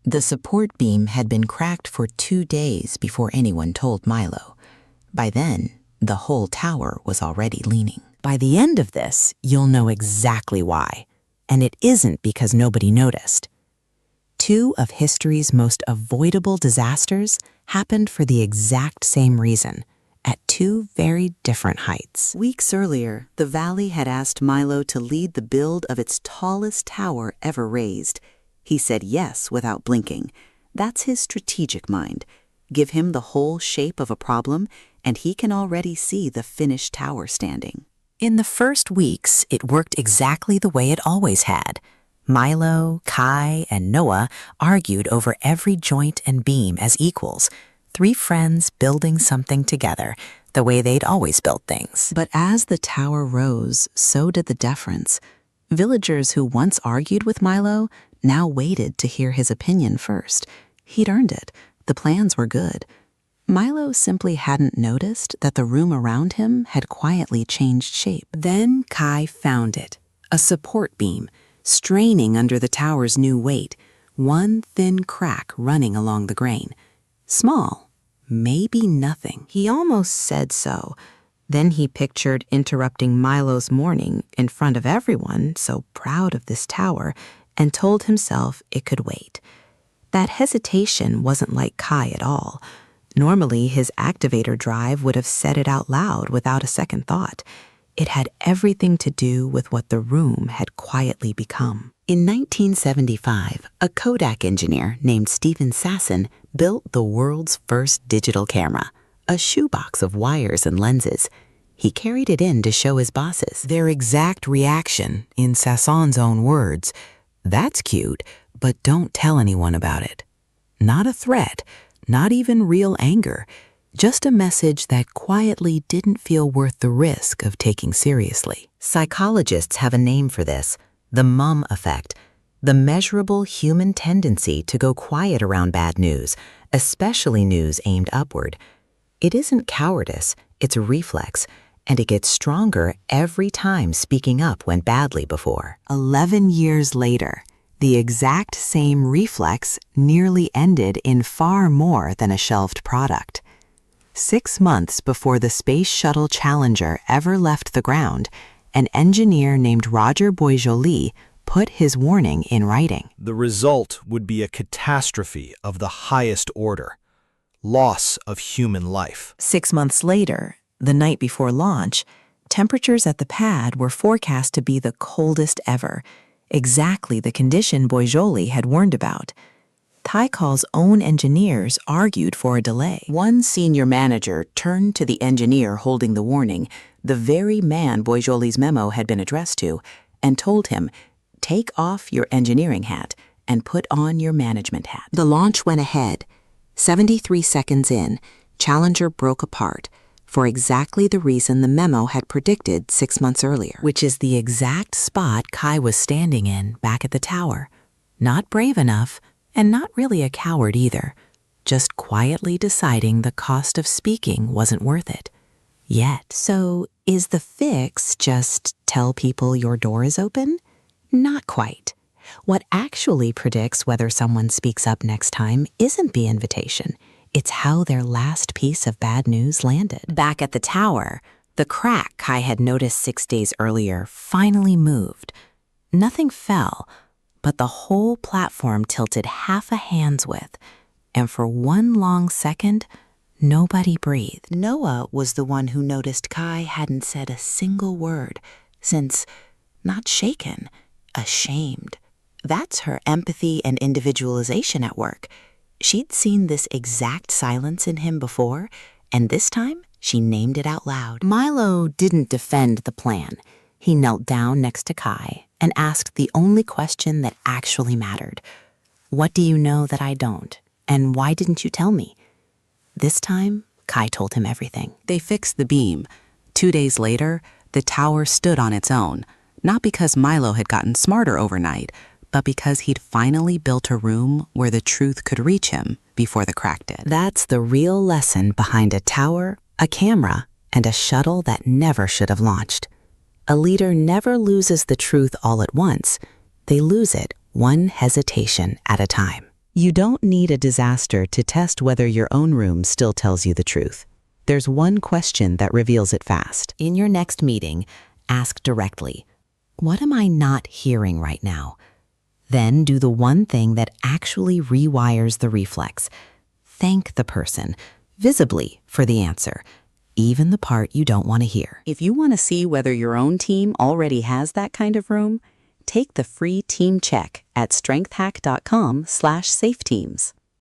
The support beam had been cracked for 2 days before anyone told Milo. By then, the whole tower was already leaning. By the end of this, you'll know exactly why. And it isn't because nobody noticed. 2 of history's most avoidable disasters happened for the exact same reason, at 2 very different heights. Weeks earlier, the Valley had asked Milo to lead the build of its tallest tower ever raised. He said yes without blinking. That's his strategic mind. Give him the whole shape of a problem, and he can already see the finished tower standing. In the first weeks, it worked exactly the way it always had. Milo, Kai, and Noah argued over every joint and beam as equals, 3 friends building something together, the way they'd always built things. But as the tower rose, so did the deference. Villagers who once argued with Milo now waited to hear his opinion first. He'd earned it. The plans were good. Milo simply hadn't noticed that the room around him had quietly changed shape. Then Kai found it, a support beam, straining under the tower's new weight, one thin crack running along the grain. Small, maybe nothing. He almost said so. Then he pictured interrupting Milo's morning in front of everyone, so proud of this tower, and told himself it could wait. That hesitation wasn't like Kai at all. Normally, his activator drive would have said it out loud without a second thought. It had everything to do with what the room had quietly become. In 1975, a Kodak engineer named Stephen Sasson built the world's first digital camera, a shoebox of wires and lenses. He carried it in to show his bosses. Their exact reaction, in Sasson's own words, "That's cute, but don't tell anyone about it." Not a threat, not even real anger, just a message that quietly didn't feel worth the risk of taking seriously. Psychologists have a name for this, the mum effect, the measurable human tendency to go quiet around bad news, especially news aimed upward. It isn't cowardice, it's a reflex, and it gets stronger every time speaking up went badly before. 11 years later, the exact same reflex nearly ended in far more than a shelved product. 6 months before the Space Shuttle Challenger ever left the ground, an engineer named Roger Boisjoli put his warning in writing. The result would be a catastrophe of the highest order. Loss of human life. 6 months later, the night before launch, temperatures at the pad were forecast to be the coldest ever, exactly the condition Boisjoli had warned about. Taikal's own engineers argued for a delay. One senior manager turned to the engineer holding the warning, the very man Boisjoli's memo had been addressed to, and told him, "Take off your engineering hat and put on your management hat." The launch went ahead. 73 seconds in, Challenger broke apart, for exactly the reason the memo had predicted 6 months earlier. Which is the exact spot Kai was standing in back at the tower. Not brave enough, and not really a coward either, just quietly deciding the cost of speaking wasn't worth it. Yet. So, is the fix just tell people your door is open? Not quite. What actually predicts whether someone speaks up next time isn't the invitation. It's how their last piece of bad news landed. Back at the tower, the crack Kai had noticed 6 days earlier finally moved. Nothing fell, but the whole platform tilted half a hand's width, and for one long second, nobody breathed. Noah was the one who noticed Kai hadn't said a single word since, not shaken, ashamed. That's her empathy and individualization at work. She'd seen this exact silence in him before, and this time she named it out loud. Milo didn't defend the plan. He knelt down next to Kai and asked the only question that actually mattered. "What do you know that I don't? And why didn't you tell me?" This time, Kai told him everything. They fixed the beam. 2 days later, the tower stood on its own, not because Milo had gotten smarter overnight, but because he'd finally built a room where the truth could reach him before the crack did. That's the real lesson behind a tower, a camera, and a shuttle that never should have launched. A leader never loses the truth all at once. They lose it one hesitation at a time. You don't need a disaster to test whether your own room still tells you the truth. There's one question that reveals it fast. In your next meeting, ask directly, what am I not hearing right now? Then do the one thing that actually rewires the reflex. Thank the person, visibly, for the answer, even the part you don't want to hear. If you want to see whether your own team already has that kind of room, take the free team check at strengthhack.com/safeteams.